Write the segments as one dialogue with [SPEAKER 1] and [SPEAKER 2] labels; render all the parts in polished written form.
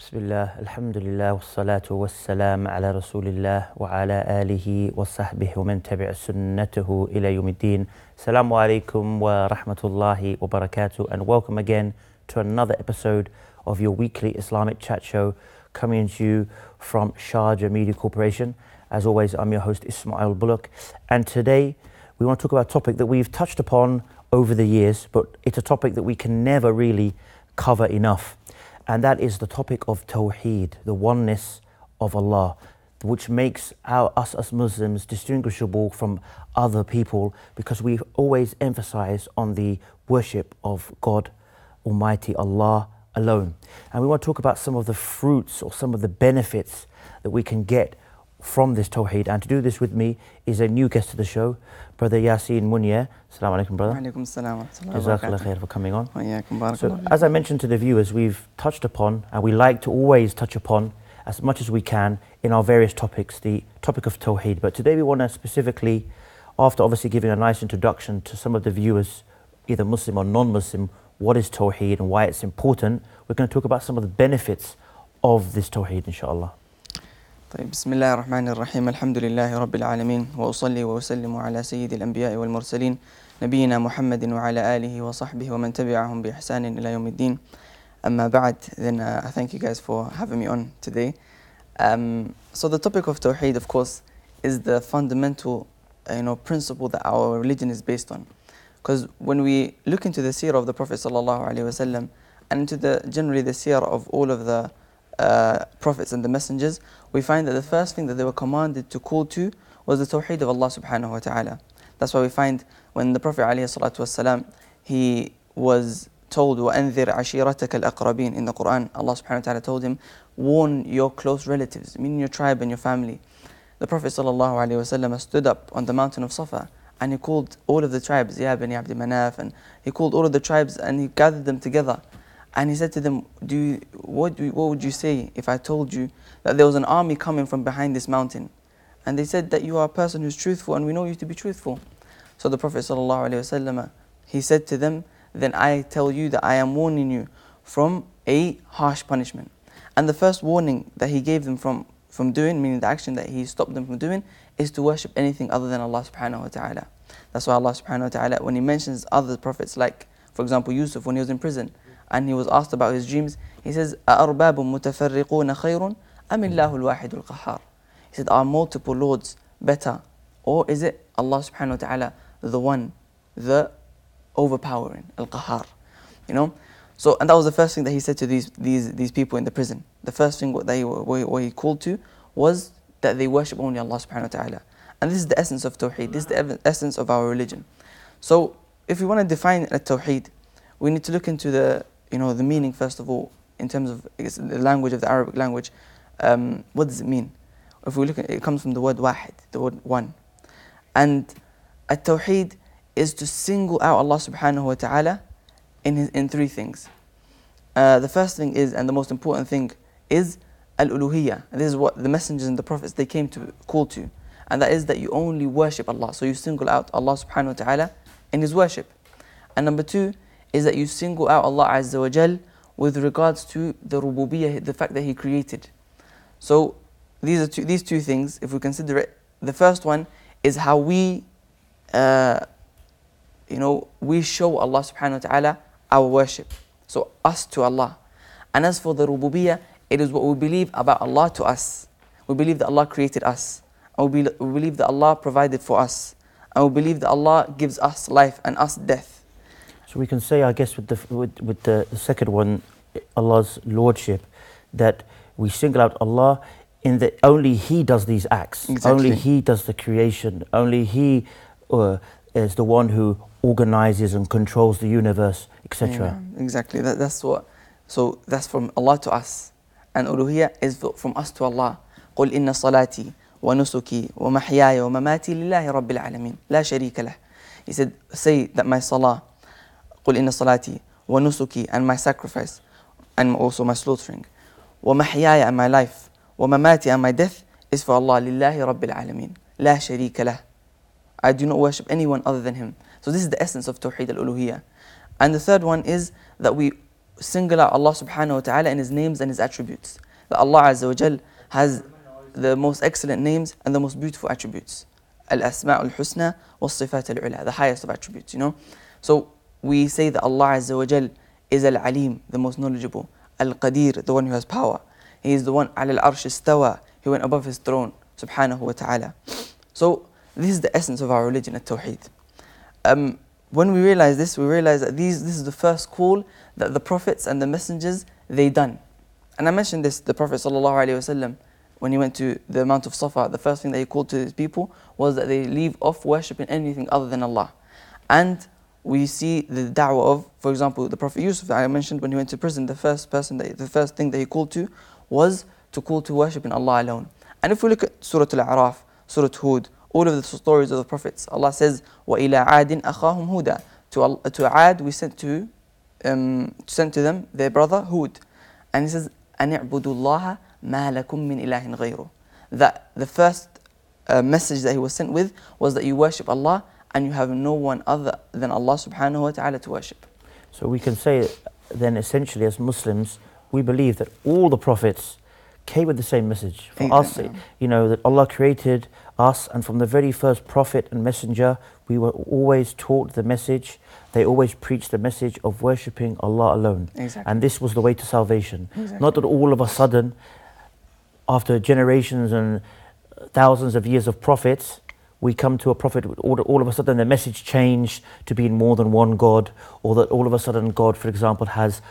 [SPEAKER 1] Bismillah, alhamdulillah, wassalatu wassalam ala rasulillah wa ala alihi wa sahbihi wa man tabi'a sunnatahu ila yawmiddin. Assalamu alaikum wa rahmatullahi wa barakatuh, and welcome again to another episode of your weekly Islamic chat show coming to you from Sharjah Media Corporation. As always, I'm your host Ismail Bullock, and today we want to talk about a topic that we've touched upon over the years, but it's a topic that we can never really cover enough. And that is the topic of Tauheed, the oneness of Allah, which makes us as Muslims distinguishable from other people, because we always emphasize on the worship of God Almighty, Allah alone. And we want to talk about some of the fruits or some of the benefits that we can get from this Tauheed. And to do this with me is a new guest to the show, Brother Yasin Munye. Assalamu alaikum, brother.
[SPEAKER 2] Alaikum assalam wa rahmatullahi wa
[SPEAKER 1] Jazakallah
[SPEAKER 2] barakatuh.
[SPEAKER 1] khair for coming on. So,
[SPEAKER 2] Barakallah.
[SPEAKER 1] as I mentioned to the viewers, we've touched upon, and we like to always touch upon as much as we can in our various topics, the topic of Tauheed. But today we want to specifically, after obviously giving a nice introduction to some of the viewers, either Muslim or non-Muslim, what is Tauheed and why it's important, we're going to talk about some of the benefits of this Tauheed, inshallah.
[SPEAKER 2] طيب بسم الله الرحمن الرحيم الحمد لله رب العالمين وأصلي وأسلم على سيد الأنبياء والمرسلين نبينا محمد وعلى آله وصحبه ومن تبعهم بإحسان إلى يوم الدين أما بعد. Then I thank you guys for having me on today. So the topic of Tawheed, of course, is the fundamental principle that our religion is based on. Because when we look into the seerah of the Prophet sallallahu alaihi wasallam and into generally the seerah of all of the prophets and the messengers, we find that the first thing that they were commanded to call to was the Tawheed of Allah subhanahu wa ta'ala. That's why we find when the Prophet alayhi salatu wasalam, he was told وَأَنذِرْ عَشِيرَتَكَ الْأَقْرَبِينَ in the Quran, Allah subhanahu wa ta'ala told him, warn your close relatives, meaning your tribe and your family. The Prophet sallallahu alayhi wasallam stood up on the mountain of Safa and he called all of the tribes, Ya Bani Abd Manaf, and he called all of the tribes and he gathered them together. And he said to them, what would you say if I told you that there was an army coming from behind this mountain? And they said that you are a person who's truthful and we know you to be truthful. So the Prophet ﷺ, he said to them, then I tell you that I am warning you from a harsh punishment. And the first warning that he gave them from doing, meaning the action that he stopped them from doing, is to worship anything other than Allah subhanahu wa ta'ala. That's why Allah subhanahu wa ta'ala, when he mentions other prophets, like for example Yusuf when he was in prison, and he was asked about his dreams, he says, أَأَرْبَابٌ مُتَفَرِّقُونَ خَيْرٌ أَمِ اللَّهُ الْوَاحِدُ الْقَهَّارُ. He said, are multiple lords better? Or is it Allah subhanahu wa ta'ala, the one, the overpowering, al-Qahhar? So, and that was the first thing that he said to these people in the prison. The first thing what he called to was that they worship only Allah subhanahu wa ta'ala. And this is the essence of Tawheed, this is the essence of our religion. So, if we want to define Tawheed, we need to look into the meaning first of all, in terms of the language of the Arabic language. What does it mean? If we look at it, comes from the word wahid, the word one. And at-Tawheed is to single out Allah subhanahu wa ta'ala in three things. The first thing is, and the most important thing, is al-uluhiyya. This is what the messengers and the prophets, they came to call to. And that is that you only worship Allah. So you single out Allah subhanahu wa ta'ala in His worship. And number two is that you single out Allah Azza wa Jal with regards to the rububiyyah, the fact that He created. So these two things, if we consider it, the first one is how we show Allah subhanahu wa ta'ala our worship. So us to Allah. And as for the rububiyyah, it is what we believe about Allah to us. We believe that Allah created us. And we believe that Allah provided for us. And we believe that Allah gives us life and us death.
[SPEAKER 1] So we can say, I guess, with the second one, Allah's lordship, that we single out Allah in that only He does these acts.
[SPEAKER 2] Exactly.
[SPEAKER 1] Only He does the creation. Only He is the one who organizes and controls the universe, etc.
[SPEAKER 2] Yeah, exactly. That's what. So that's from Allah to us, and uluhiyya is from us to Allah. قُلْ إِنَّ صَلَاتِي وَنُسُكِي وَمَحْيَايَ وَمَمَاتِي لِلَّهِ رَبِّ الْعَالَمِينَ لَا شَرِيكَ لَهُ. He said, say that my salah, قُلْ إِنَّ صَلَاتِي وَنُسُكِي, and my sacrifice, and also my slaughtering, وَمَحْيَايَ, and my life, وَمَمَاتِي, and my death, is for Allah, لِلَّهِ رَبِّ الْعَالَمِينَ لَا شَرِيكَ لَهُ. I do not worship anyone other than Him. So this is the essence of Tawheed al-Uluhiyya. And the third one is that we single out Allah subhanahu wa ta'ala in His names and His attributes. That Allah Azza wa Jal has the most excellent names and the most beautiful attributes. Al-Asma' al-Husna was-Sifat al-Ula, the highest of attributes, you know. So we say that Allah Azza wa Jal is Al-Alim, the most knowledgeable. Al-Qadir, the one who has power. He is the one al-Arsh istawa, he went above His throne, subhanahu wa ta'ala. So this is the essence of our religion, at-Tauheed. When we realize this, we realize that this is the first call that the prophets and the messengers, they done. And I mentioned this, the Prophet sallallahu alaihi wasallam, when he went to the Mount of Safa, the first thing that he called to his people was that they leave off worshipping anything other than Allah. And we see the da'wah of, for example, the Prophet Yusuf, I mentioned when he went to prison, the first thing that he called to was to call to worshipping Allah alone. And if we look at Surah Al-A'raf, Surah Hud, all of the stories of the prophets, Allah says, وَإِلَىٰ عَادٍ أَخَاهُمْ هُودًا. To Ad, we sent to them their brother Hud. And he says, أَنِ اعْبُدُوا اللَّهَ مَا لَكُم مِّنْ إِلَٰهٍ غَيْرُهُ. That the first message that he was sent with was that you worship Allah and you have no one other than Allah subhanahu wa ta'ala to worship.
[SPEAKER 1] So we can say then essentially as Muslims, we believe that all the prophets came with the same message. For us, you know, that Allah created us, and from the very first prophet and messenger, we were always taught the message. They always preached the message of worshipping Allah alone.
[SPEAKER 2] Exactly.
[SPEAKER 1] And this was the way to salvation.
[SPEAKER 2] Exactly.
[SPEAKER 1] Not that all of a sudden, after generations and thousands of years of prophets, we come to a prophet, all of a sudden the message changed to being more than one God, or that all of a sudden God, for example, has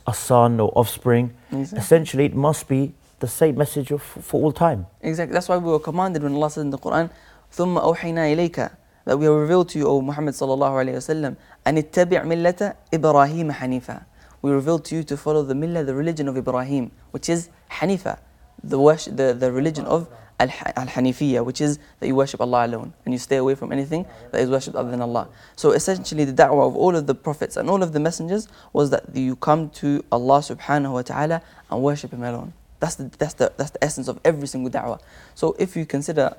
[SPEAKER 1] a son or offspring.
[SPEAKER 2] Exactly.
[SPEAKER 1] Essentially, it must be the same message for all time.
[SPEAKER 2] Exactly. That's why we were commanded when Allah said in the Quran, ثُمَّ أَوْحَيْنَا إِلَيْكَ, that we have revealed to you, O Muhammad sallallahu alayhi wa sallam, أَنِ اتَّبِعْ مِلَّةَ إِبْرَاهِيمَ حَنِيفًا. We revealed to you to follow the millah, the religion of Ibrahim, which is Hanifa, the religion of Al-Hanifiyya, which is that you worship Allah alone and you stay away from anything that is worshipped other than Allah. So essentially the da'wah of all of the prophets and all of the messengers was that you come to Allah subhanahu wa ta'ala and worship Him alone. That's the essence of every single da'wah. So if you consider,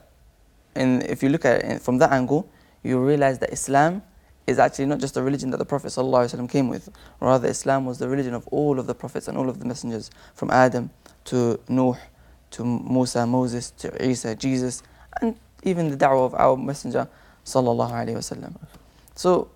[SPEAKER 2] and if you look at it from that angle, you realize that Islam is actually not just a religion that the Prophet ﷺ came with. Rather, Islam was the religion of all of the prophets and all of the messengers, from Adam to Nuh, to Musa, Moses, to Isa, Jesus, and even the da'wah of our messenger sallallahu alaihi wasallam. So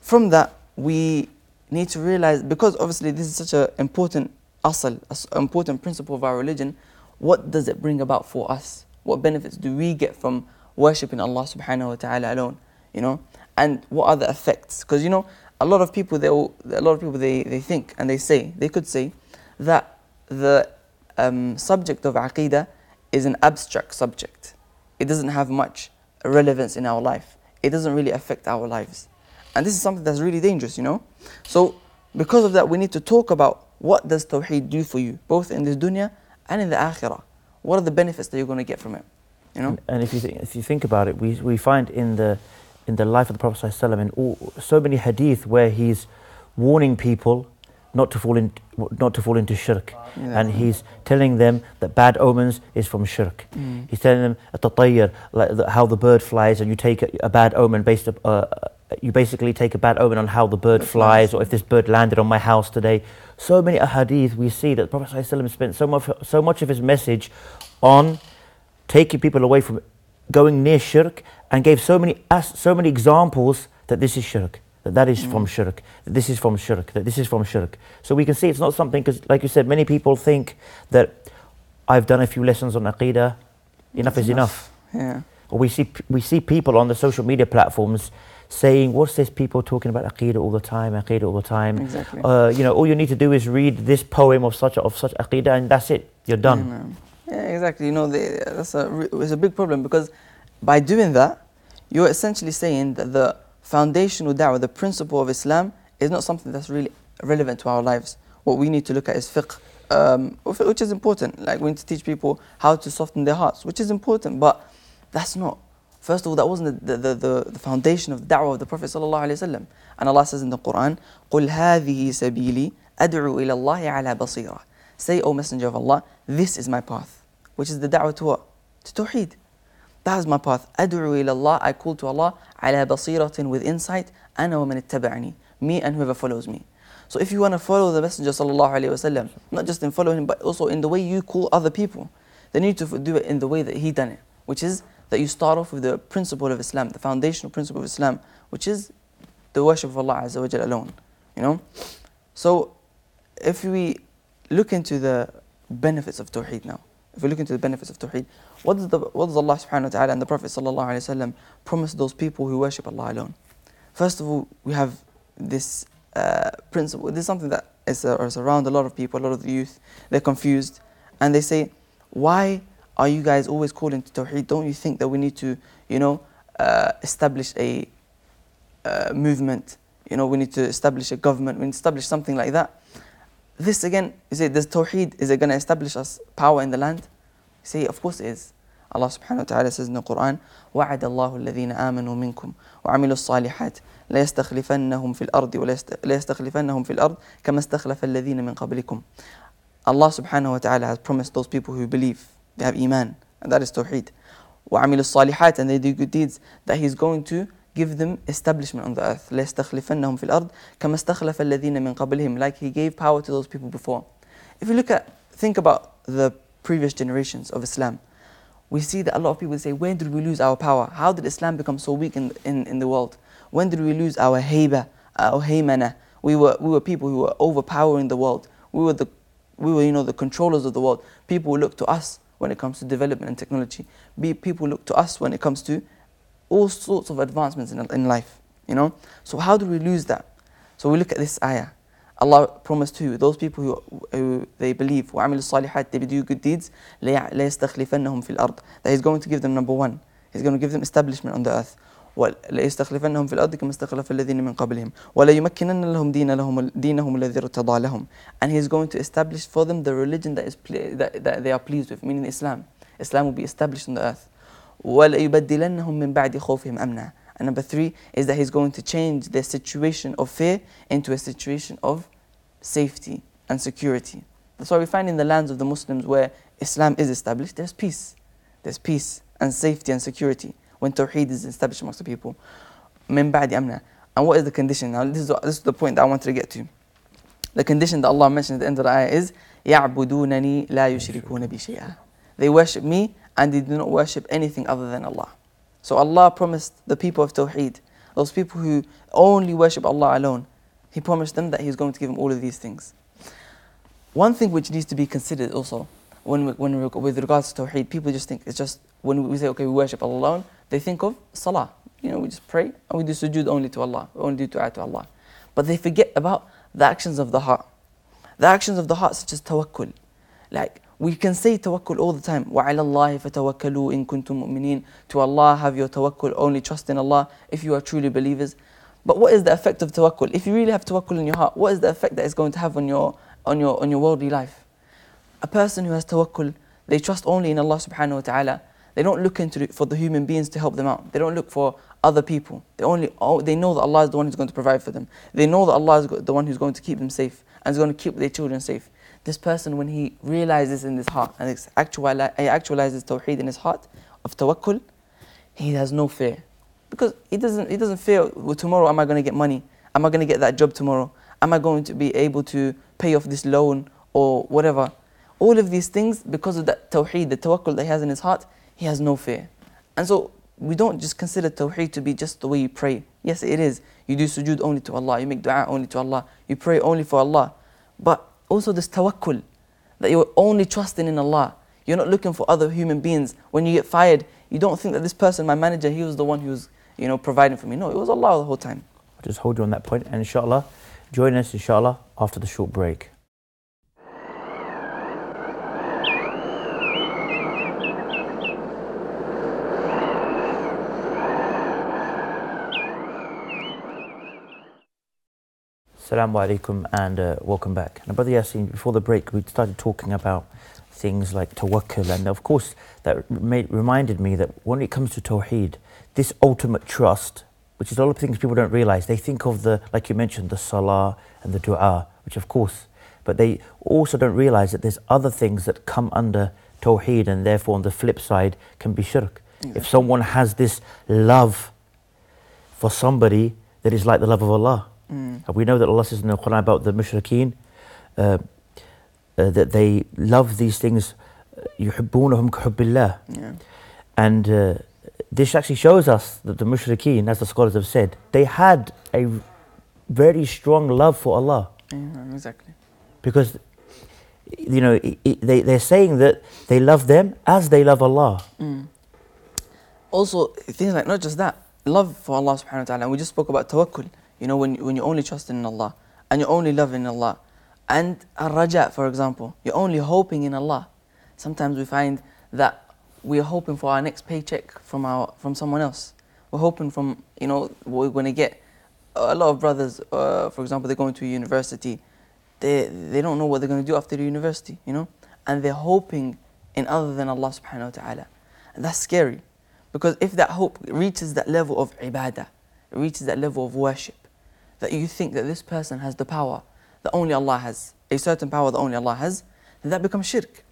[SPEAKER 2] from that, we need to realize, because obviously this is such an important asal, an important principle of our religion, what does it bring about for us? What benefits do we get from worshipping Allah subhanahu wa ta'ala alone? You know, and what are the effects? Because you know, a lot of people they think and they could say that the subject of Aqeedah is an abstract subject. It doesn't have much relevance in our life. It doesn't really affect our lives. And this is something that's really dangerous, you know. So because of that, we need to talk about what does Tawheed do for you, both in this dunya and in the akhirah. What are the benefits that you're going to get from it, you know?
[SPEAKER 1] And if you think about it, we find in the life of the Prophet ﷺ, in so many hadith where he's warning people not to fall into shirk, and he's telling them that bad omens is from shirk. He's telling them at-tatayyur, like how the bird flies, and you take a bad omen you basically take a bad omen on how the bird flies, or if this bird landed on my house today. So many ahadith we see that the Prophet ﷺ spent so much of his message on taking people away from going near shirk, and gave so many examples that this is shirk, that is from shirk, that this is from shirk, that this is from shirk. So we can see it's not something, because like you said, many people think that I've done a few lessons on Aqeedah, enough is enough.
[SPEAKER 2] Yeah.
[SPEAKER 1] Or we see people on the social media platforms saying, what's this, people talking about Aqeedah all the time, Aqeedah all the time.
[SPEAKER 2] Exactly.
[SPEAKER 1] You know, all you need to do is read this poem of such Aqeedah, and that's it, you're done.
[SPEAKER 2] Yeah, exactly. You know, it's a big problem, because by doing that, you're essentially saying that the foundational da'wah, the principle of Islam, is not something that's really relevant to our lives. What we need to look at is fiqh, which is important. Like, we need to teach people how to soften their hearts, which is important, but that's not. First of all, that wasn't the foundation of the da'wah of the Prophet ﷺ. And Allah says in the Quran, قُلْ هَذِهِ سَبِيلِي أَدْعُو إِلَى اللَّهِ عَلَى بَصِيرًا. Say, O Messenger of Allah, this is my path. Which is the da'wah to what? To Tawheed. That is my path. أَدْعُو إِلَى اللَّهِ, I call to Allah, عَلَى بَصِيرَةٍ, with insight, أَنَا وَمَنِ اتَّبَعَنِي, me and whoever follows me. So if you want to follow the Messenger sallallahu alaihi wasallam, not just in following him, but also in the way you call other people, then you need to do it in the way that he done it, which is that you start off with the principle of Islam, the foundational principle of Islam, which is the worship of Allah Azza wa Jalla alone. You know? So if we look into the benefits of Tauheed now, if we look into the benefits of Tauheed, what does Allah subhanahu wa ta'ala and the Prophet sallallahu alaihi wasallam promise those people who worship Allah alone? First of all, we have this principle. This is something that is around a lot of people, a lot of the youth. They're confused and they say, why are you guys always calling to Tauheed? Don't you think that we need to, establish a movement? We need to establish a government. We need to establish something like that. This again, does Tauheed, is it going to establish us power in the land? Say, of course it is. Allah subhanahu wa ta'ala says in the Quran, وَعَدَ اللَّهُ الَّذِينَ آمَنُوا مِنْكُمْ وَعَمِلُوا الصَّالِحَاتِ لَيَسْتَخْلِفَنَّهُمْ فِي الْأَرْضِ كَمَا اسْتَخْلَفَ الَّذِينَ مِنْ قَبْلِكُمْ. Allah subhanahu wa ta'ala has promised those people who believe, they have iman, and that is Tauheed. وَعَمِلُوا الصَّالِحَاتِ, and they do good deeds, that He's going to give them establishment on the earth. لَيَسْتَخْلِفَنَّهُمْ فِي الْأَرْضِ كَمَا اسْتَخْلَفَ الَّذِينَ مِنْ قَبْلِهِمْ, like He gave power to those people before. If you think about the previous generations of Islam, we see that a lot of people say, when did we lose our power? How did Islam become so weak in the world? When did we lose our hayba, our haymana? We were people who were overpowering the world. We were the controllers of the world. People who look to us when it comes to development and technology. People look to us when it comes to all sorts of advancements in life. So how do we lose that? So we look at this ayah. Allah promised to those people who they believe, وَعَمِلُوا الصَّالِحَاتِ, they do good deeds, لَيَسْتَخْلِفَنَّهُم فِي الْأَرْضِ, that He's going to give them, number one, He's going to give them establishment on the earth. لَيَسْتَخْلِفَنَّهُم فِي الْأَرْضِ كَمَا اسْتَخْلَفَ الَّذِينَ مِنْ قَبْلِهِمْ وَلَيُمَكِّنَنَّ لَهُمْ دِينَهُمُ الَّذِي ارْتَضَىٰ لَهُمْ, and He's going to establish for them the religion that they are pleased with, meaning Islam. Islam will be established on the earth. وَلَيُبَدِّلَنَّهُم مِّن بَعْدِ خَوْفِهِمْ أَمْنًا, and number three is that He's going to change their situation of fear into a situation of safety and security. That's why we find in the lands of the Muslims where Islam is established, there's peace. There's peace and safety and security when Tawheed is established amongst the people. مِن بَعْدِ أَمْنًا. And what is the condition? Now this is the point that I wanted to get to. The condition that Allah mentioned at the end of the ayah is يَعْبُدُونَنِي لَا يُشْرِكُونَ بِي شَيْئًا. They worship me and they do not worship anything other than Allah. So Allah promised the people of Tawheed, those people who only worship Allah alone, He promised them that He's going to give them all of these things. One thing which needs to be considered also, with regards to Tawheed, people just think it's just, when we say, okay, we worship Allah alone, they think of salah. We just pray and we do sujood only to Allah. We only do du'a to Allah. But they forget about the actions of the heart. The actions of the heart, such as tawakkul. Like, we can say tawakkul all the time. وَعَلَى اللَّهِ فَتَوَكَّلُوا إِن كُنْتُم مُؤْمِنِينَ. To Allah have your tawakkul, only trust in Allah if you are truly believers. But what is the effect of tawakkul? If you really have tawakkul in your heart, what is the effect that it's going to have on your worldly life? A person who has tawakkul, they trust only in Allah subhanahu wa ta'ala. They don't look for the human beings to help them out. They don't look for other people. They know that Allah is the one who's going to provide for them. They know that Allah is the one who's going to keep them safe and is going to keep their children safe. This person, when he realizes in his heart and he actualizes Tawheed in his heart of tawakkul, he has no fear. Because he doesn't fear, well, tomorrow am I going to get money? Am I going to get that job tomorrow? Am I going to be able to pay off this loan or whatever? All of these things, because of that Tawheed, the tawakkul that he has in his heart, he has no fear. And so we don't just consider Tawheed to be just the way you pray. Yes, it is. You do sujood only to Allah. You make dua only to Allah. You pray only for Allah. But also this tawakkul, that you're only trusting in Allah. You're not looking for other human beings. When you get fired, you don't think that this person, my manager, he was the one who was providing for me. No, it was Allah the whole time.
[SPEAKER 1] I'll just hold you on that point, and inshallah, join us inshallah after the short break. Assalamu alaikum and welcome back. Now, Brother Yasin, before the break, we started talking about things like tawakkul, and of course that reminded me that when it comes to Tawheed, this ultimate trust, which is a lot of things people don't realize, they think of like you mentioned, the salah and the dua, which of course, but they also don't realize that there's other things that come under Tawheed, and therefore on the flip side can be shirk. Exactly. If someone has this love for somebody that is like the love of Allah, And we know that Allah says in the Quran about the mushrikeen, that they love these things, يُحِبُّونَهُمْ كَحُبِّ اللَّهِ.
[SPEAKER 2] Yeah.
[SPEAKER 1] And this actually shows us that the mushrikeen, as the scholars have said, they had a very strong love for Allah.
[SPEAKER 2] Yeah, exactly.
[SPEAKER 1] Because, you know, they're saying that they love them as they love Allah.
[SPEAKER 2] Also, things like not just that, love for Allah subhanahu wa ta'ala. And we just spoke about tawakkul. You know, when you only trust in Allah and you're only loving Allah. And ar-raja, for example, you're only hoping in Allah. Sometimes we find that we are hoping for our next paycheck from someone else. We're hoping from, you know, we're going to get a lot of brothers, for example, they're going to a university. They don't know what they're going to do after the university, you know, and they're hoping in other than Allah subhanahu wa ta'ala. And that's scary, because if that hope reaches that level of ibadah, it reaches that level of worship, that you think that this person has the power that only Allah has, a certain power that only Allah has, then that becomes shirk.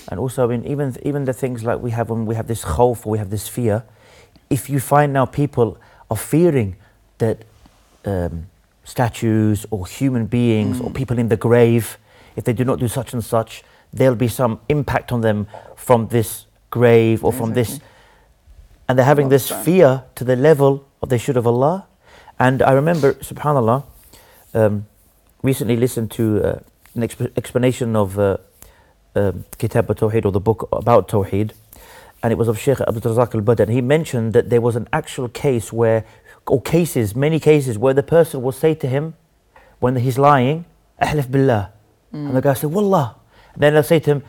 [SPEAKER 1] And also, even the things like we have when we have this khawf, or we have this fear, if you find now people are fearing that statues or human beings or people in the grave, if they do not do such and such, there'll be some impact on them from this grave or from this, and they're having this fear to the level of they should of Allah. And I remember, subhanallah, recently listened to an explanation of Kitab al-Tauheed, or the book about Tauheed, and it was of Sheikh Abdul Razak al-Badr. He mentioned that there was an actual case where, or cases, many cases, where the person will say to him, when he's lying, Ahlif billah. And the guy said, Wallah. And then they'll say to him,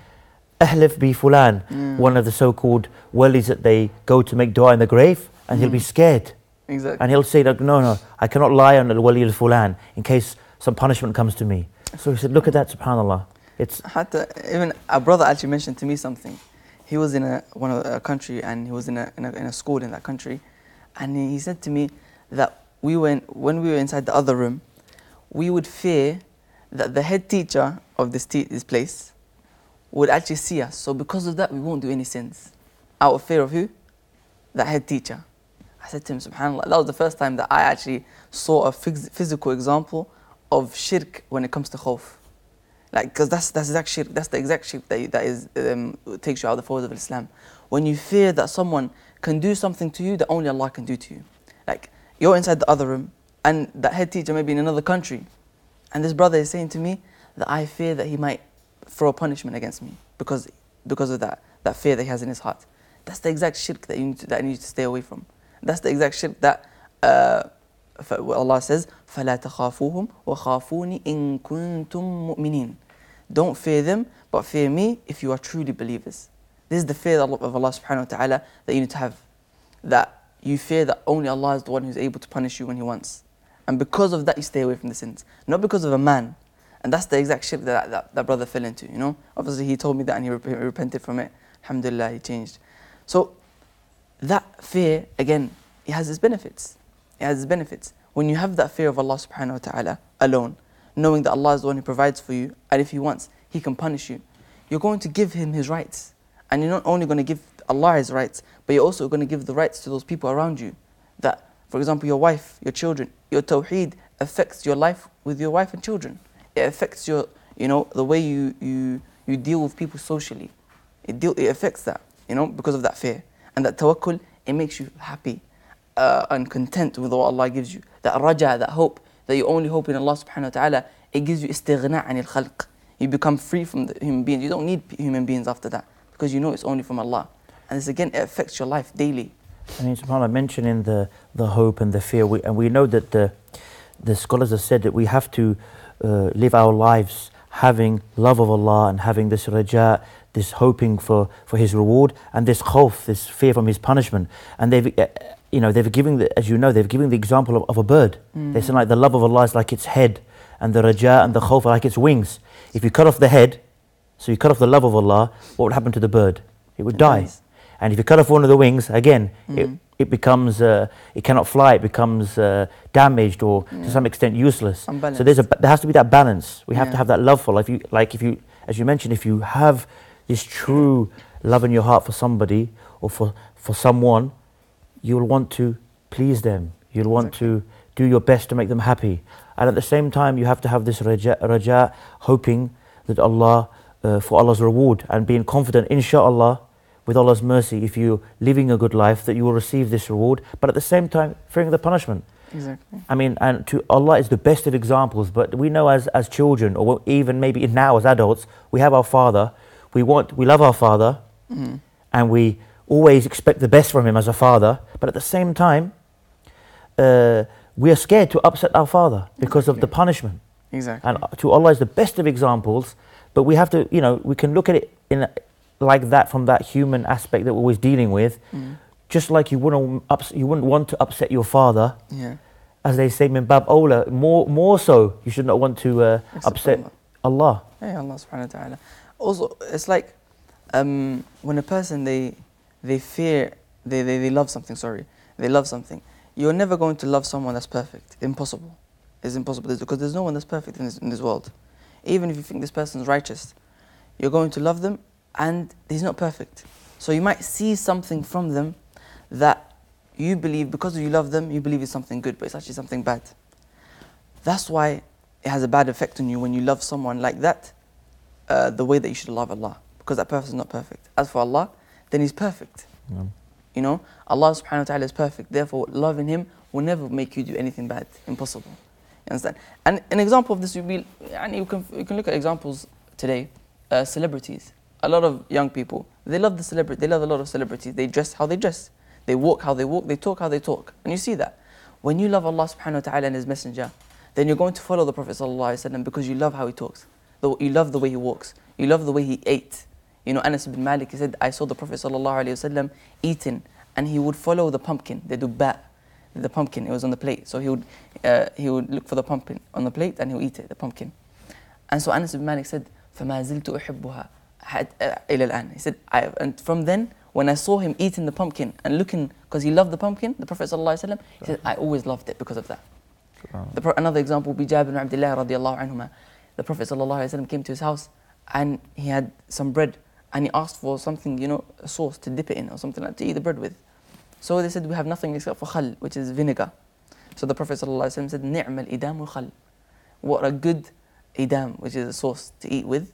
[SPEAKER 1] Ahlif bi fulan, one of the so-called walis that they go to make dua in the grave, and he'll be scared.
[SPEAKER 2] Exactly.
[SPEAKER 1] And he'll say, like, no, I cannot lie on al-wali al-fulan in case some punishment comes to me. So he said, look at that, subhanallah. It's
[SPEAKER 2] even a brother actually mentioned to me something. He was in a country, and he was in a school in that country, and he said to me that when we were inside the other room, we would fear that the head teacher of this place would actually see us. So because of that, we won't do any sins. Out of fear of who? That head teacher. I said to him, subhanAllah, that was the first time that I actually saw a physical example of shirk when it comes to khawf. Like, because that's the exact shirk that takes you out of the folds of Islam. When you fear that someone can do something to you that only Allah can do to you. Like, you're inside the other room, and that head teacher may be in another country, and this brother is saying to me that I fear that he might throw a punishment against me because of that fear that he has in his heart. That's the exact shirk that you need to stay away from. That's the exact shirk that Allah says, فَلَا تَخَافُوهُمْ وَخَافُونِ إِن كُنْتُم مُؤْمِنِينَ. Don't fear them, but fear me if you are truly believers. This is the fear of Allah subhanahu wa ta'ala that you need to have. That you fear that only Allah is the one who's able to punish you when He wants. And because of that, you stay away from the sins. Not because of a man. And that's the exact shirk that brother fell into, you know. Obviously, he told me that and he repented from it. Alhamdulillah, he changed. So, that fear, again, it has its benefits. It has its benefits. When you have that fear of Allah subhanahu wa ta'ala alone, knowing that Allah is the one who provides for you, and if He wants, He can punish you, you're going to give Him His rights. And you're not only going to give Allah His rights, but you're also going to give the rights to those people around you. That, for example, your wife, your children, your Tauheed affects your life with your wife and children. It affects your, the way you deal with people socially. It affects that, because of that fear. And that tawakkul, it makes you happy and content with what Allah gives you. That raja, that hope, that you only hope in Allah subhanahu wa ta'ala, it gives you istighna' anil khalq. You become free from the human beings. You don't need human beings after that, because you know it's only from Allah. And this again, it affects your life daily.
[SPEAKER 1] I mean, subhanAllah, mentioning the hope and the fear, and we know that the scholars have said that we have to live our lives having love of Allah and having this raja, this hoping for His reward, and this khawf, this fear from His punishment. And they've given the example of a bird. They say like the love of Allah is like its head, and the raja and the khawf are like its wings. If you cut off the head, so you cut off the love of Allah, what would happen to the bird? It would die. And if you cut off one of the wings, again, it becomes, it cannot fly, it becomes damaged or to some extent useless.
[SPEAKER 2] Unbalanced.
[SPEAKER 1] So there has to be that balance. We have to have that love for life. If you, as you mentioned, if you have this true love in your heart for somebody or for someone, you'll want to please them. You'll want to do your best to make them happy. And at the same time, you have to have this raja, hoping that Allah, for Allah's reward, and being confident, inshallah, with Allah's mercy, if you're living a good life, that you will receive this reward. But at the same time, fearing the punishment.
[SPEAKER 2] Exactly.
[SPEAKER 1] I mean, and to Allah is the best of examples. But we know as children, or even maybe now as adults, we have our father. We love our father, and we always expect the best from him as a father. But at the same time, we are scared to upset our father because of the punishment.
[SPEAKER 2] Exactly.
[SPEAKER 1] And to Allah is the best of examples, but we have to, we can look at it like that, from that human aspect that we're always dealing with. Just like you wouldn't want to upset your father.
[SPEAKER 2] Yeah.
[SPEAKER 1] As they say, min bab awla, more so, you should not want to upset Allah.
[SPEAKER 2] Yeah, Allah subhanahu wa ta'ala. Also, it's like when a person, they love something, they love something. You're never going to love someone that's perfect. Impossible. It's impossible, because there's no one that's perfect in this world. Even if you think this person's righteous, you're going to love them, and he's not perfect. So you might see something from them that you believe, because you love them, you believe it's something good, but it's actually something bad. That's why it has a bad effect on you when you love someone like that, the way that you should love Allah, because that person is not perfect. As for Allah, then He's perfect. Allah subhanahu wa ta'ala is perfect. Therefore, loving Him will never make you do anything bad. Impossible. You understand? And an example of this would be, you can look at examples today. Celebrities. A lot of young people, they love they love a lot of celebrities. They dress how they dress. They walk how they walk. They talk how they talk. And you see that. When you love Allah subhanahu wa ta'ala and His Messenger, then you're going to follow the Prophet sallallahu alaihi wasallam, because you love how he talks. You love the way he walks. You love the way he ate. Anas ibn Malik, he said, I saw the Prophet sallallahu alaihi wasallam eating, and he would follow the pumpkin, the dubba, the pumpkin. It was on the plate. So he would look for the pumpkin on the plate, and he would eat it, the pumpkin. And so Anas ibn Malik said, فَمَا زِلْتُ أُحِبُّهَا إِلَى الْآن. He said, and from then, when I saw him eating the pumpkin and looking, because he loved the pumpkin, the Prophet ﷺ, he said, I always loved it because of that. Another example would be Jabir ibn Abdullah radiallahu anhuma. The Prophet ﷺ came to his house, and he had some bread, and he asked for something, a sauce to dip it in, or something like to eat the bread with. So they said, we have nothing except for khal, which is vinegar. So the Prophet ﷺ said, نِعْمَ الْإِدَامُ الْخَلْ. What a good idam, which is a sauce to eat with,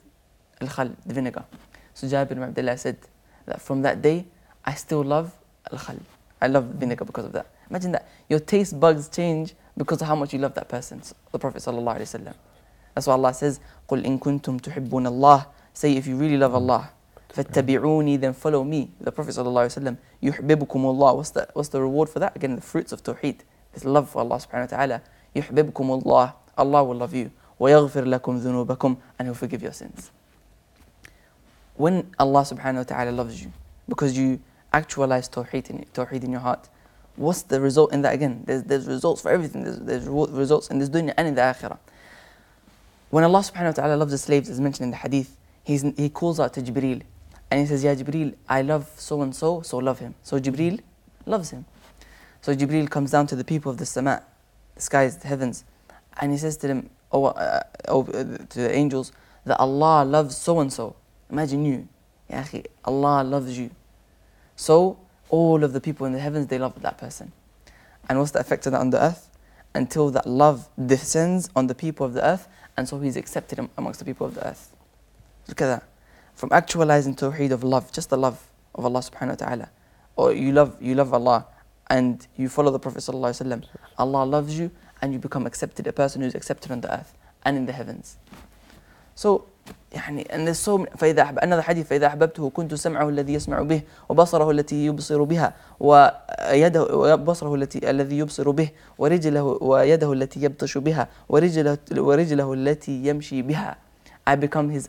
[SPEAKER 2] al-khal, the vinegar. So Jabir ibn Abdullah said that from that day, I still love al-khal. I love vinegar because of that. Imagine that. Your taste buds change because of how much you love that person, the Prophet sallallahu alaihi wasallam. That's why Allah says, قُلْ إِن كُنْتُمْ تُحِبُّونَ اللَّهِ. Say, if you really love Allah, فَاتَّبِعُونِي, then follow me, the Prophet sallallahu alaihi wasallam. يُحْبِبُكُمُ اللَّهِ. What's the reward for that? Again, the fruits of Tauheed. This love for Allah subhanahu wa ta'ala. يُحْبِبُكُمُ اللَّهِ. Allah will love you. وَيَغْفِرْ لَكُمْ ذُنُوبَكُمْ. And He'll forgive your sins. When Allah subhanahu wa ta'ala loves you, because you actualize Tauheed in your heart, what's the result in that? Again, there's results for everything. There's results in this dunya and in the akhirah. When Allah subhanahu wa ta'ala loves the slaves, as mentioned in the hadith, He calls out to Jibreel, and He says, Ya Jibreel, I love so and so, so love him. So Jibreel loves him. So Jibreel comes down to the people of the sama, the skies, the heavens, and he says to them, to the angels, that Allah loves so and so. Imagine you, Ya akhi, Allah loves you. So all of the people in the heavens, they love that person. And what's the effect of that on the earth? Until that love descends on the people of the earth, and so He's accepted amongst the people of the earth. Look at that. From actualizing Tauheed of love, just the love of Allah subhanahu wa ta'ala, or you love Allah and you follow the Prophet sallallahu alaihi wasallam, Allah loves you and you become accepted, a person who's accepted on the earth and in the heavens. So, and there's so many. Another hadith, فإذا أحببته كنت سمعه الذي يسمع به وبصره التي يبصر بها وبصره الذي يبصر به ويده التي يبطش بها ورجله التي يمشي بها. I become his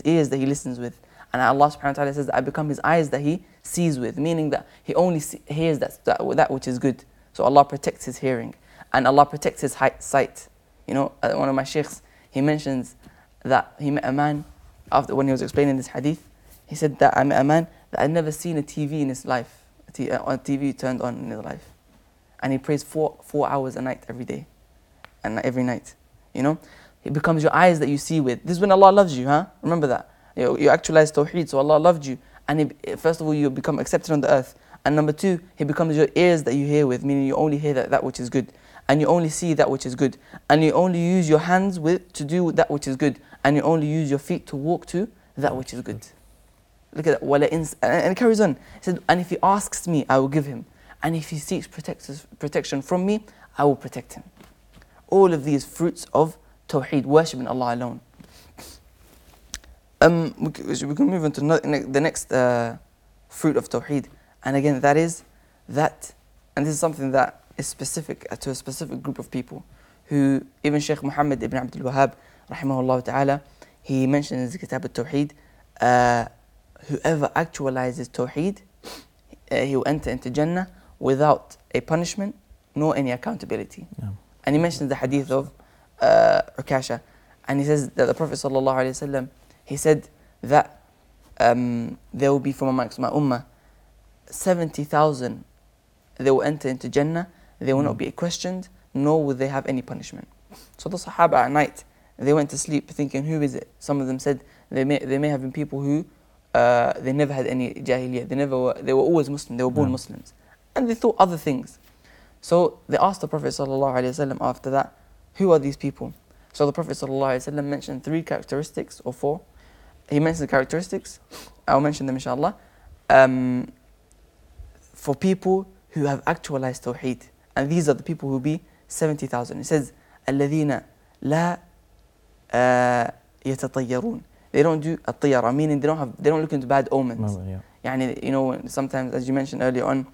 [SPEAKER 2] ears that he listens with, and Allah subhanahu wa ta'ala says that I become his eyes that he sees with, meaning that he only hears that which is good. So Allah protects his hearing, and Allah protects his sight. One of my sheikhs, he mentions that he met a man, when he was explaining this hadith, he said that I met a man that had never seen a TV in his life, a TV turned on in his life. And he prays 4 hours a night every day, and every night. It becomes your eyes that you see with. This is when Allah loves you, huh? Remember that. You actualize Tauheed, so Allah loved you. And first of all, you become accepted on the earth. And number 2, He becomes your ears that you hear with, meaning you only hear that which is good. and you only see that which is good, and you only use your hands to do that which is good, and you only use your feet to walk to that which is good. Look at that. And it carries on. It said, and if he asks me, I will give him. And if he seeks protection from me, I will protect him. All of these fruits of Tauheed, worshipping Allah alone. We can move on to the next fruit of Tauheed. And again, that is that, and this is something that is specific to a specific group of people, who even Shaykh Muhammad ibn Abdul Wahhab, rahimahullah ta'ala, he mentioned in his Kitab al-Tawheed, whoever actualizes Tawheed, he will enter into Jannah without a punishment nor any accountability. Yeah. And he mentions the hadith of Ukasha, and he says that the Prophet sallallahu alaihi wasallam, he said that there will be from amongst my ummah 70,000, they will enter into Jannah, they will not be questioned, nor will they have any punishment. So the Sahaba at night, they went to sleep thinking, who is it? Some of them said they may have been people who they never had any jahiliyyah, they were always Muslim, they were born Muslims, and they thought other things. So they asked the Prophet ﷺ after that, who are these people? So the Prophet ﷺ mentioned 3 characteristics or 4. He mentioned the characteristics, I'll mention them inshallah, for people who have actualized Tawheed. And these are the people who will be 70,000. It says, الَّذِينَ لَا يَتَطَيَّرُونَ. They don't do at-tiyara, meaning they don't look into bad omens. Yani, you know, sometimes, as you mentioned earlier on,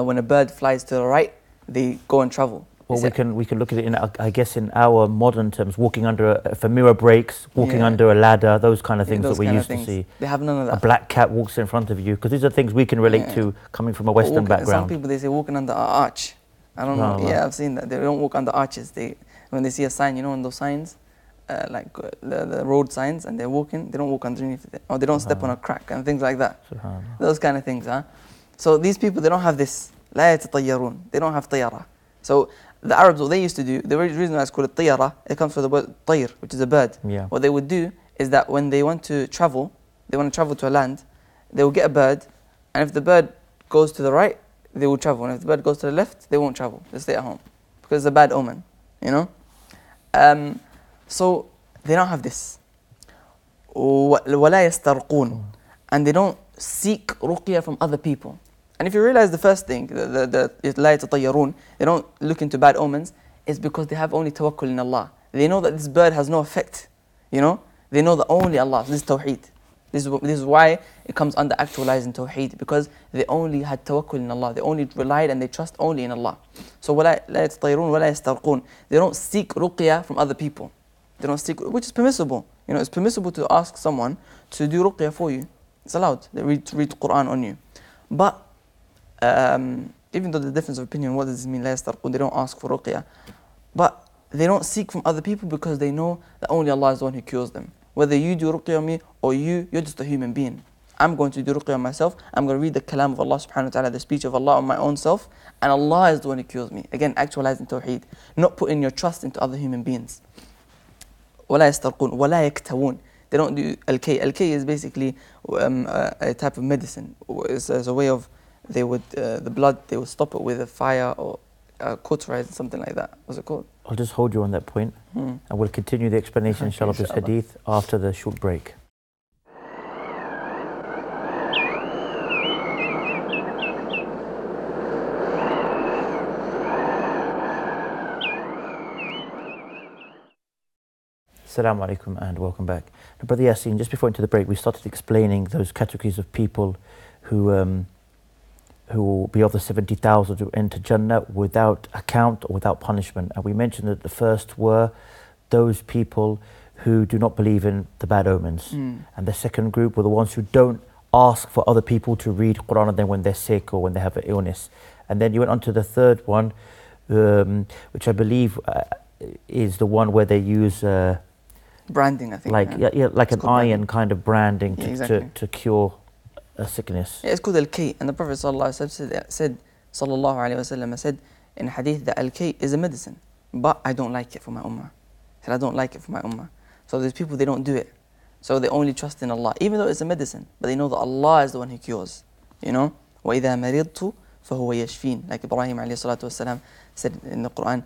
[SPEAKER 2] when a bird flies to the right, they go and travel.
[SPEAKER 1] Well, we can look at it in, I guess, in our modern terms, walking under if a mirror breaks, walking under a ladder, those kind of things that we used to see.
[SPEAKER 2] They have none of that.
[SPEAKER 1] A black cat walks in front of you, because these are things we can relate to coming from a Western background.
[SPEAKER 2] Some people, they say walking under an arch. I don't know. Yeah, I've seen that. They don't walk under arches. When they see a sign, you know, on those signs, like the road signs, and they're walking, they don't walk underneath it, or they don't step on a crack and things like that. Those kind of things, huh? So these people, they don't have this. لا يتطيرون. They don't have طيرة. So the Arabs, what they used to do, the reason why it's called طيرة, it comes from the word طير, which is a bird. Yeah. What they would do is that when they want to travel to a land, they will get a bird, and if the bird goes to the right, they will travel, and if the bird goes to the left, they won't travel. They stay at home, because it's a bad omen, you know. So they don't have this. وَلَا يَسْتَرْقُونَ. And they don't seek ruqya from other people. And if you realize the first thing, the لَا يَتَطَيَّرُونَ, they don't look into bad omens, is because they have only tawakkul in Allah. They know that this bird has no effect, you know. They know that only Allah, this is Tawheed. This is why it comes under actualizing Tawheed, because they only had tawakkul in Allah. They only relied and they trust only in Allah. So وَلَا يَتَطَيَّرُونَ وَلَا يَسْتَرْقُونَ. They don't seek ruqya from other people. They don't seek, which is permissible. You know, it's permissible to ask someone to do ruqya for you. It's allowed. They read Quran on you. But even though the difference of opinion, what does this mean? لا يسترقون, they don't ask for ruqya. But they don't seek from other people because they know that only Allah is the one who cures them. Whether you do ruqya on me or you're just a human being. I'm going to do ruqya on myself. I'm going to read the kalam of Allah subhanahu wa ta'ala, the speech of Allah on my own self. And Allah is the one who cures me. Again, actualizing Tawheed. Not putting your trust into other human beings. وَلَا يَسْتَرْقُونَ وَلَا يَكْتَوُونَ. They don't do al-kay. Al-kay is basically a type of medicine. It's a way of, they would, the blood, they would stop it with a fire or cauterize, something like that. What's it called?
[SPEAKER 1] I'll just hold you on that point, and we'll continue the explanation, inshallah, of this hadith after the short break. Assalamu alaikum and welcome back. Now, Brother Yasin, just before into the break, we started explaining those categories of people who will be of the 70,000 who enter Jannah without account or without punishment. And we mentioned that the first were those people who do not believe in the bad omens. And the second group were the ones who don't ask for other people to read Quran and then when they're sick or when they have an illness. And then you went on to the third one, which I believe is the one where they use
[SPEAKER 2] branding, I think.
[SPEAKER 1] Like like an iron kind of branding to cure a sickness.
[SPEAKER 2] Yeah, it's called al-kay. And the Prophet said in hadith that al-kay is a medicine, but I don't like it for my ummah. He said, I don't like it for my ummah. So there's people, they don't do it. So they only trust in Allah, even though it's a medicine, but they know that Allah is the one who cures. You know? وَإِذَا مَرِضْتُ فهو يشفين. Like Ibrahim alayhi salatu wasalam said in the Quran,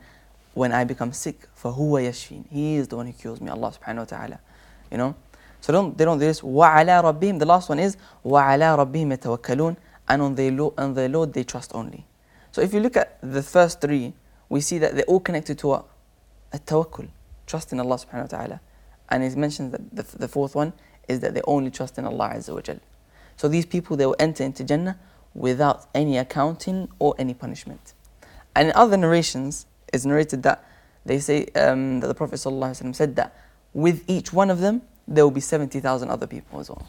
[SPEAKER 2] when I become sick, فهو يشفين. He is the one who cures me, Allah subhanahu wa ta'ala. You know? So they don't do this. وَعَلَىٰ رَبِّهِمْ. The last one is وَعَلَىٰ رَبِّهِمْ يَتَوَكَّلُونَ. And on their Lord they trust only. So if you look at the first three, we see that they're all connected to what? At-tawakkul. Trust in Allah subhanahu wa ta'ala. And it mentions that the fourth one is that they only trust in Allah Azza wa Jal. So these people, they will enter into Jannah without any accounting or any punishment. And in other narrations, it's narrated that they say that the Prophet ﷺ said that with each one of them, there will be 70,000 other people as well.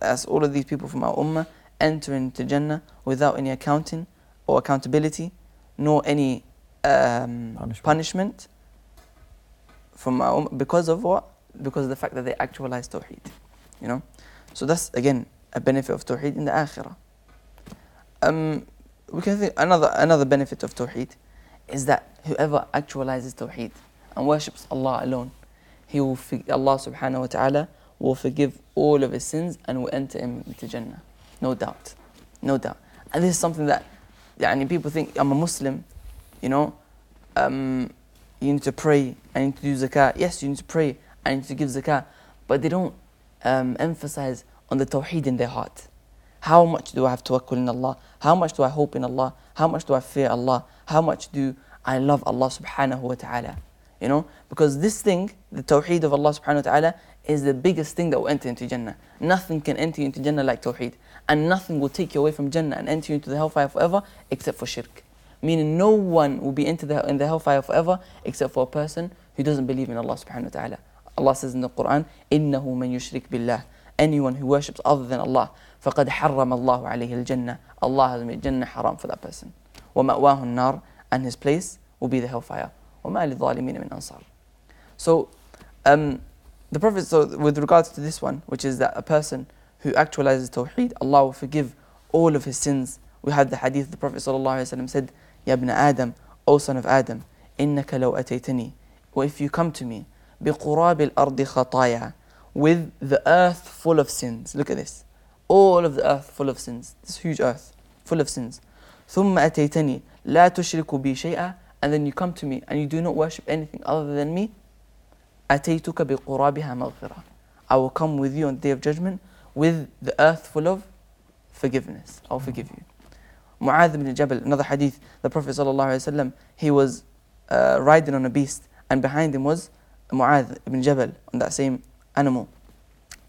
[SPEAKER 2] As all of these people from our ummah enter into Jannah without any accounting or accountability, nor any punishment from our ummah, because of what? Because of the fact that they actualize Tauheed. You know? So that's again a benefit of Tauheed in the Akhirah. We can think another benefit of Tauheed is that whoever actualizes Tauheed and worships Allah alone, Allah subhanahu wa ta'ala will forgive all of his sins and will enter him into Jannah. No doubt. No doubt. And this is something that people think, I'm a Muslim, you know, you need to pray, I need to do zakah. Yes, you need to pray, I need to give zakah. But they don't emphasize on the Tawheed in their heart. How much do I have tawakkul in Allah? How much do I hope in Allah? How much do I fear Allah? How much do I love Allah subhanahu wa ta'ala? You know, because this thing, the Tawheed of Allah subhanahu wa ta'ala, is the biggest thing that will enter into Jannah. Nothing can enter you into Jannah like Tawheed. And nothing will take you away from Jannah and enter you into the hellfire forever except for shirk. Meaning no one will be in the hellfire forever except for a person who doesn't believe in Allah subhanahu wa ta'ala. Allah says in the Quran, إِنَّهُ مَن يُشْرِكْ بِاللَّهِ. Anyone who worships other than Allah, فَقَدْ حَرَّمَ اللَّهُ عَلَيْهِ الْجَنَّةِ. Allah has made Jannah haram for that person. وَمَأْوَاهُ النَّارِ. And his place will be the hellfire. وَمَا لِلظَّالِمِينَ مِنْ أَنصَارٍ. So, the Prophet, with regards to this one, which is that a person who actualizes Tawheed, Allah will forgive all of his sins. We had the hadith, the Prophet ﷺ said, Ya ibn Adam, O son of Adam, إِنَّكَ لَوْ أَتَيْتَنِي. Or if you come to me, بِقُرَابِ الْأَرْضِ خَطَايَا. With the earth full of sins. Look at this. All of the earth full of sins. This huge earth full of sins. ثُمَّ أَتَيْتَنِي لَا تُشْرِكُ بِي شَيْئًا. And then you come to me and you do not worship anything other than me. أَتَيْتُكَ بِقُرَابِهَا مَغْفِرَةً. I will come with you on the Day of Judgment with the earth full of forgiveness. I will forgive you. Mu'adh ibn Jabal, another hadith, the Prophet ﷺ, he was riding on a beast and behind him was Mu'adh ibn Jabal on that same animal.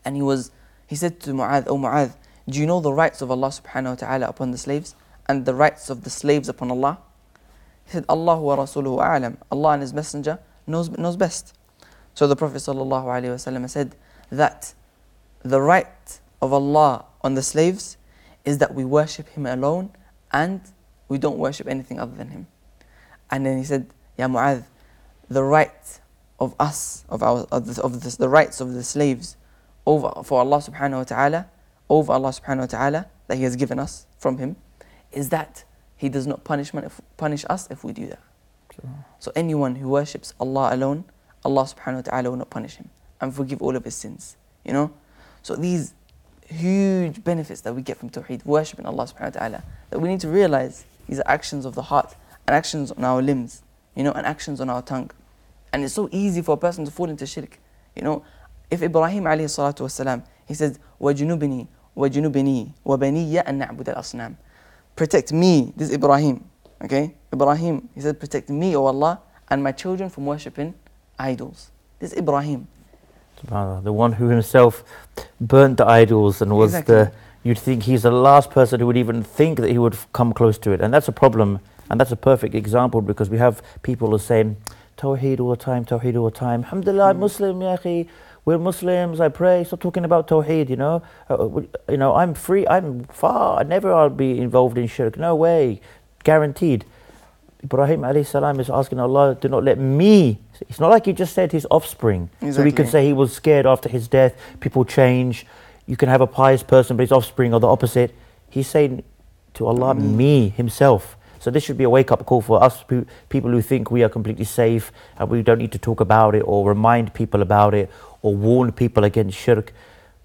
[SPEAKER 2] And he said to Mu'adh, O Mu'adh, do you know the rights of Allah subhanahu wa ta'ala upon the slaves and the rights of the slaves upon Allah? He said, Allah wa rasuluhu a'lam. Allah and His Messenger knows best. So the Prophet ﷺ said that the right of Allah on the slaves is that we worship Him alone and we don't worship anything other than Him. And then he said, Ya Mu'adh, the right of us, the rights of the slaves for Allah subhanahu wa ta'ala, over Allah subhanahu wa ta'ala, that He has given us from Him, is that He does not punish us if we do that. Sure. So anyone who worships Allah alone, Allah subhanahu wa ta'ala will not punish him and forgive all of his sins. You know? So these huge benefits that we get from Tawheed, worshipping Allah subhanahu wa ta'ala, that we need to realize these are actions of the heart and actions on our limbs, you know, and actions on our tongue. And it's so easy for a person to fall into shirk. You know, if Ibrahim alayhi salatu wasalam, he says, وَجُنُبِنِي وَبَنِيَّ أَن نَعْبُدَ الْأَصْنَامِ. Protect me, this is Ibrahim, okay? Ibrahim, he said, protect me, O Allah, and my children from worshipping idols. This is Ibrahim.
[SPEAKER 1] The one who himself burnt the idols and was you'd think he's the last person who would even think that he would come close to it. And that's a problem, and that's a perfect example, because we have people who are saying, Tawheed all the time, Tawheed all the time. Alhamdulillah, I'm Muslim, ya akhi. We're Muslims, I pray, stop talking about Tawheed, you know. I'm free, I'm far, I'll be involved in shirk. No way, guaranteed. Ibrahim alayhi salam is asking Allah, do not let me. It's not like he just said his offspring. Exactly. So we could say he was scared after his death, people change. You can have a pious person, but his offspring are the opposite. He's saying to Allah, me, himself. So this should be a wake-up call for us people who think we are completely safe and we don't need to talk about it or remind people about it or warn people against shirk.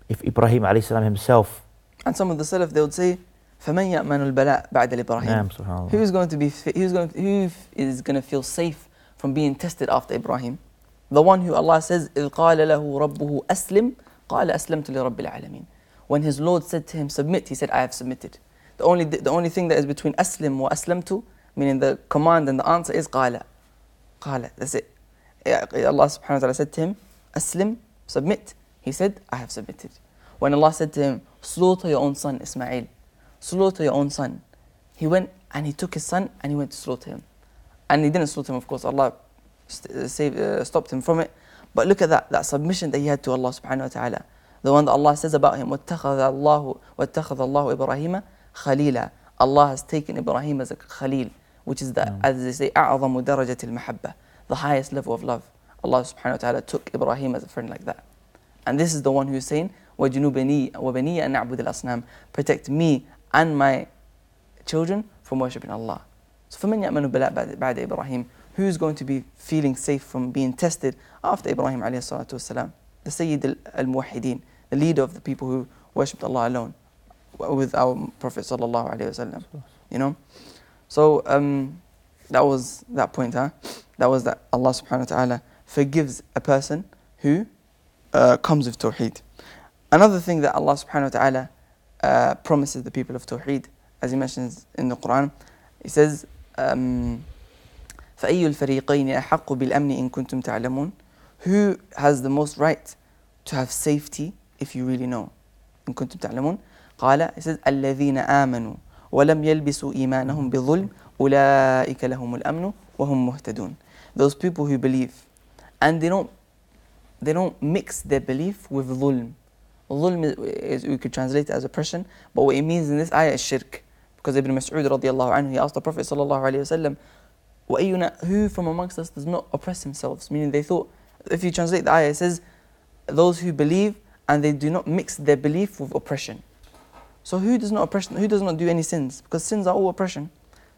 [SPEAKER 1] If Ibrahim alayhi salam himself.
[SPEAKER 2] And some of the Salaf, they would say, فَمَنْ يَأْمَنُ الْبَلَاء بَعْدَ الْإِبْرَاهِيم.
[SPEAKER 1] Subhanallah.
[SPEAKER 2] Who is going to feel safe from being tested after Ibrahim? The one who Allah says, إِذْ قَالَ لَهُ رَبُّهُ أَسْلِمْ قَالَ أَسْلَمْتُ لِرَبِّ الْعَالَمِينَ. When his Lord said to him, submit, he said, I have submitted. The only thing that is between aslim wa aslamtu, meaning the command and the answer, is qala. Qala, that's it. Allah subhanahu wa ta'ala said to him, aslim, submit. He said, I have submitted. When Allah said to him, slaughter your own son, Ismail. Slaughter your own son. He went and he took his son and he went to slaughter him. And he didn't slaughter him, of course. Allah stopped him from it. But look at that submission that he had to Allah subhanahu wa ta'ala. The one that Allah says about him, وَاتَّخَذَ اللَّهُ إِبْرَاهِيمَ خَلِيلًا. Allah has taken Ibrahim as a khalil, which is the, as they say, أَعْظَمُ دَرَجَةِ الْمَحَبَّةِ, the highest level of love. Allah subhanahu wa ta'ala took Ibrahim as a friend like that. And this is the one who is saying, وَجُنُوبَنِي وَبَنِيَ أَن نَعْبُدَ الْأَصْنَامِ, protect me and my children from worshipping Allah. So فَمَنْ يَأْمَنُ بَلَاء بَعْدَ إِبْرَاهِيمَ. Who is going to be feeling safe from being tested after Ibrahim alayhi salatu wasalam? The Sayyid al-Muwahhideen, the leader of the people who worshipped Allah alone, with our Prophet sallallahu alayhi wasallam. You know? So that was that point, huh? That was that Allah subhanahu wa ta'ala forgives a person who comes with Tauheed. Another thing that Allah subhanahu wa ta'ala promises the people of Tauheed, as He mentions in the Quran, He says, فَأَيُّ الْفَرِيقَيْنِ أَحَقُّ بِالْأَمْنِ إِن كُنتُمْ تَعْلَمُونَ. Who has the most right to have safety if you really know? إِن كُنتُمْ تَعْلَمُونَ. قال, it says, الَّذِينَ آمَنُوا وَلَمْ يَلْبِسُوا إِيمَانَهُم بِظُلْمٍ أُولَٰئِكَ لَهُمُ الْأَمْنُ وَهُمْ مُهْتَدُونَ. Those people who believe and they don't mix their belief with dhulm. Dhulm is, we could translate it as oppression, but what it means in this ayah is shirk. Because Ibn Mas'ud radiallahu anhu, he asked the Prophet sallallahu alayhi wa sallam, وَأَيُّنَا, who from amongst us does not oppress themselves? Meaning they thought, if you translate the ayah, it says, those who believe and they do not mix their belief with oppression. So who does not oppress, who does not do any sins? Because sins are all oppression.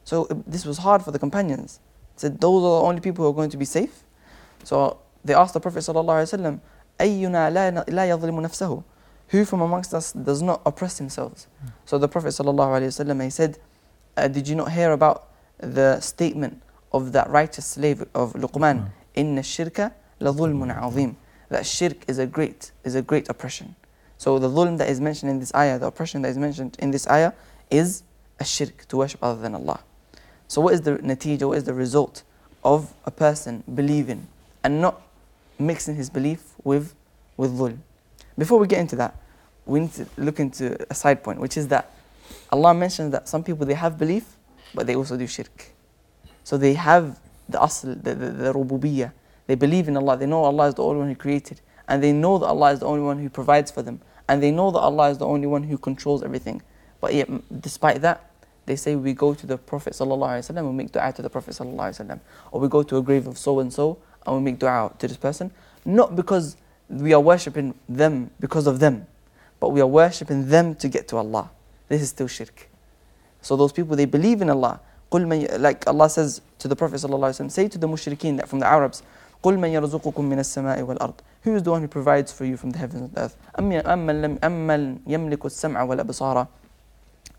[SPEAKER 2] So this was hard for the companions. They said, those are the only people who are going to be safe. So they asked the Prophet sallallahu alayhi wa sallam, أَيُّنَا لَا يَظْلِمُ نَفْسَهُ. Who from amongst us does not oppress themselves? So the Prophet sallallahu alayhi wa sallam, he said, did you not hear about the statement of that righteous slave of Luqman, إِنَّ الشِّرْكَ لَظُلْمٌ عَظِيمٌ, that shirk is a great oppression. So the dhulm that is mentioned in this ayah, the oppression that is mentioned in this ayah, is a shirk, to worship other than Allah. So what is the natija, what is the result of a person believing and not mixing his belief with dhulm? Before we get into that, we need to look into a side point, which is that Allah mentions that some people, they have belief, but they also do shirk. So they have the asl, the rububiyyah. They believe in Allah, they know Allah is the only one who created, and they know that Allah is the only one who provides for them, and they know that Allah is the only one who controls everything. But yet, despite that, they say we go to the Prophet ﷺ and we make dua to the Prophet ﷺ, or we go to a grave of so and so and we make dua to this person, not because we are worshipping them because of them, but we are worshipping them to get to Allah. This is still shirk. So those people, they believe in Allah. Like Allah says to the Prophet ﷺ, say to the mushrikeen, that from the Arabs, قُلْ مَنْ يَرْزُقُكُم مِّنَ السَّمَاءِ وَالْأَرْضِ. Who is the one who provides for you from the heavens and the earth? أَمَّنْ يَمْلِكُ السَّمْعَ وَالْأَبْصَارَ.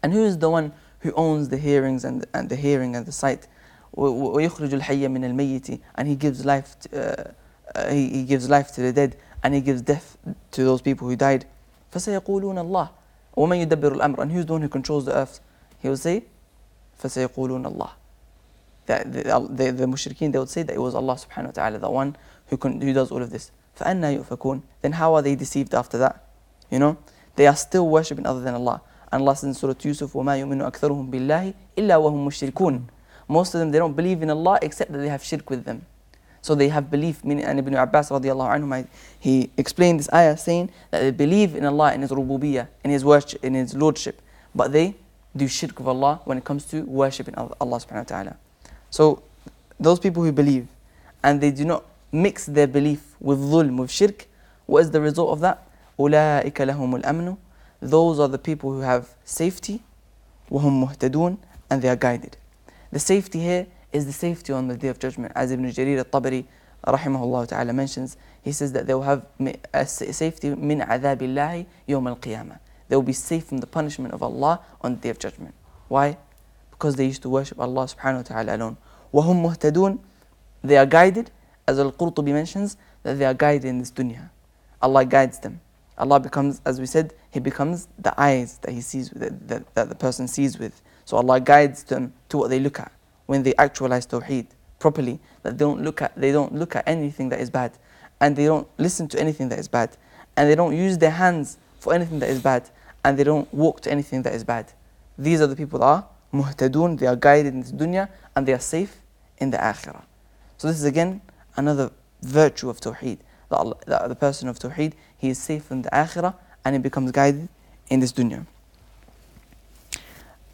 [SPEAKER 2] And who is the one who owns the hearings and the hearing and the sight? وَيُخْرِجُ الْحَيَّ مِنَ الْمَيِّتِ. And He gives life He gives life to the dead, and He gives death to those people who died. فَسَيَقُولُونَ اللَّهِ وَمَنْ يُدَبِّرُ الْأَمْرَ. And who is the one who controls the earth? He will say, فَسَيَقُولُونَ اللَّهِ. That the mushrikeen, they would say that it was Allah subhanahu wa ta'ala, the one who does all of this. فَأَنَّا يُؤْفَكُونَ. Then how are they deceived after that? You know, they are still worshipping other than Allah. And Allah says in Surah Yusuf, وَمَا يُؤْمِنُ أَكْثَرُهُمْ بِاللَّهِ إِلَّا وَهُمْ مُشْرِكُونَ. Most of them, they don't believe in Allah except that they have shirk with them. So they have belief, meaning, and Ibn Abbas radiallahu anhu, he explained this ayah saying that they believe in Allah, in His rububiyyah, in His worship, in His lordship, but they do shirk with Allah when it comes to worshipping Allah subhanahu wa ta'ala. So those people who believe and they do not mix their belief with dhulm, with shirk, what is the result of that? أُولَٰئِكَ لَهُمُ الْأَمْنُ. Those are the people who have safety, وَهُمْ مُهْتَدُونَ, and they are guided. The safety here is the safety on the Day of Judgment. As Ibn Jarir al-Tabari rahimahullah ta'ala mentions, he says that they will have a safety min عذاب الله يوم القيامة. they will be safe from the punishment of Allah on the Day of Judgment. Why? Because they used to worship Allah subhanahu wa ta'ala alone. وَهُمْ مُهْتَدُونَ, they are guided, as Al-Qurtubi mentions, that they are guided in this dunya. Allah guides them. Allah becomes, as we said, He becomes the eyes that He sees, that the person sees with. So Allah guides them to what they look at when they actualize Tauheed properly. That they don't look at anything that is bad, and they don't listen to anything that is bad, and they don't use their hands for anything that is bad, and they don't walk to anything that is bad. These are the people that are muhtadun. They are guided in this dunya, and they are safe in the akhirah. So this is again another virtue of Tauheed. That the person of Tauheed, he is safe in the akhirah, and he becomes guided in this dunya.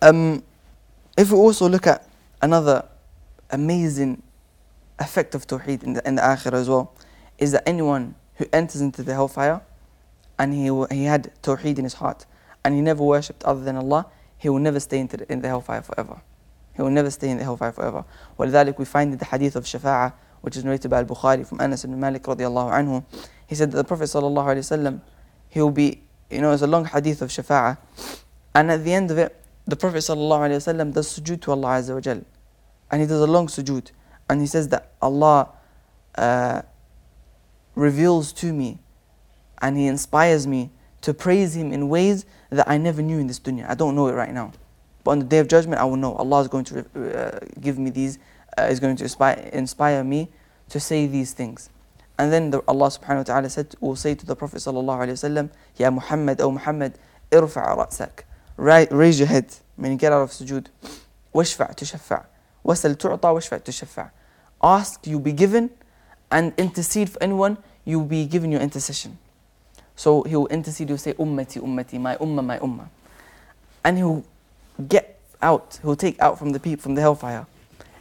[SPEAKER 2] If we also look at another amazing effect of Tauheed in the akhirah as well, is that anyone who enters into the hellfire and he had Tauheed in his heart and he never worshipped other than Allah, he will never stay in the hellfire forever. He will never stay in the hellfire forever. وَلذلك we find in the hadith of Shafa'ah, which is narrated by Al-Bukhari from Anas ibn Malik radiallahu anhu, he said that the Prophet sallallahu alayhi wasallam, he will be, it's a long hadith of Shafa'ah, and at the end of it, the Prophet sallallahu alayhi wasallam does sujood to Allah Azza wa Jal, and he does a long sujood, and he says that Allah reveals to me and He inspires me to praise Him in ways that I never knew in this dunya. I don't know it right now, but on the Day of Judgment I will know. Allah is going to give me these, is going to inspire me to say these things. And then Allah subhanahu wa ta'ala will say to the Prophet sallallahu alayhi wasallam, Ya Muhammad, O Muhammad, irfa' ra'sak, raise your head, meaning get out of sujood, washfa' tushaffa', wasal tu'ta washfa' tushaffa'. Ask, you'll be given, and intercede for anyone, you'll be given your intercession. So he will intercede, he'll say, Ummati, Ummati, my ummah, my ummah. And he'll get out, he'll take out from the people, from the hellfire,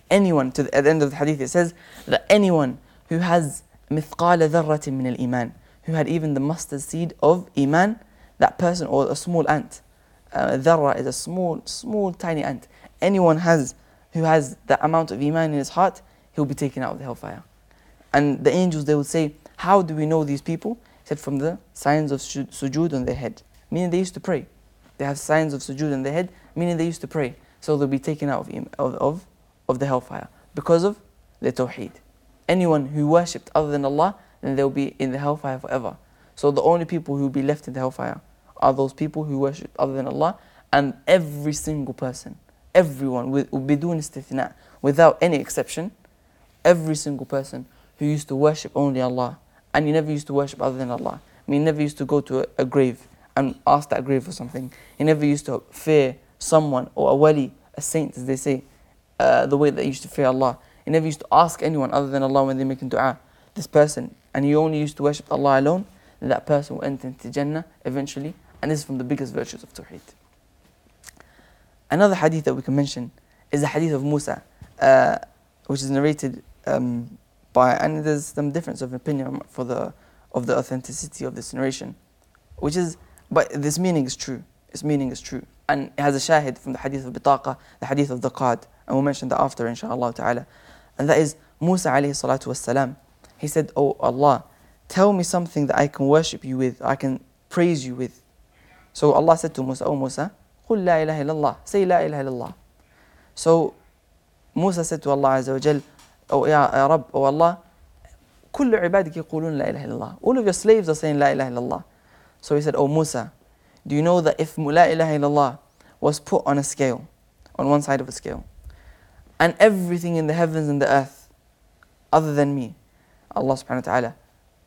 [SPEAKER 2] anyone, at the end of the hadith it says that anyone who has mithqala dharratin min al-iman, who had even the mustard seed of iman, that person, or a small ant. Dharra is a small tiny ant. Anyone who has that amount of iman in his heart, he'll be taken out of the hellfire. And the angels, they will say, how do we know these people? He said, from the signs of sujood on their head, meaning they used to pray. They have signs of sujood on their head, meaning they used to pray. So they'll be taken out of the hellfire because of their Tauheed. Anyone who worshipped other than Allah, then they'll be in the hellfire forever. So the only people who will be left in the hellfire are those people who worship other than Allah, and every single person, everyone, bidun istithna, without any exception, every single person who used to worship only Allah, and he never used to worship other than Allah. I mean, he never used to go to a grave and ask that grave for something. He never used to fear someone, or a wali, a saint as they say, the way that he used to fear Allah. He never used to ask anyone other than Allah when they make dua. This person, and he only used to worship Allah alone, then that person will enter into Jannah eventually, and this is from the biggest virtues of Tauheed. Another hadith that we can mention is the hadith of Musa, which is narrated by, and there's some difference of opinion of the authenticity of this narration, but this meaning is true. Its meaning is true, and it has a shahid from the hadith of Bitaqa, the hadith of the Qad, and we'll mention that after, inshallah ta'ala. And that is Musa alayhi salatu wassalam. He said, Oh Allah, tell me something that I can worship you with, I can praise you with. So Allah said to Musa, Oh Musa, قُل لَا إِلَهَ إِلَّا اللَّهِ, say La ilaha illallah. So Musa said to Allah Azza wa Jal, Oh Ya Rabb, Oh Allah, كل عبادك يقولون لا إله إلا الله. All of your slaves are saying La ilaha illallah. So he said, Oh Musa, do you know that if La ilaha illallah was put on a scale, on one side of a scale, and everything in the heavens and the earth other than me, Allah subhanahu wa ta'ala,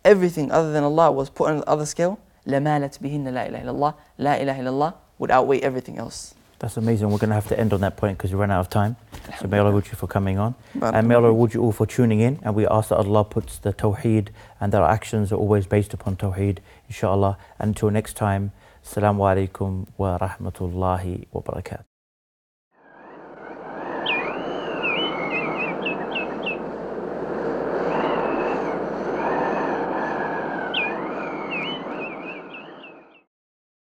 [SPEAKER 2] everything other than Allah was put on the other scale, لَمَالَتْ بِهِنَّ لَا إِلَهَ إِلَّا اللَّهِ, La ilaha illallah would outweigh everything else.
[SPEAKER 1] That's amazing. We're going to have to end on that point because we ran out of time. So may Allah reward you for coming on. And may Allah reward you all for tuning in. And we ask that Allah puts the Tawheed and that our actions are always based upon Tawheed, inshallah. And until next time, Assalamu alaikum wa rahmatullahi wa barakatuh.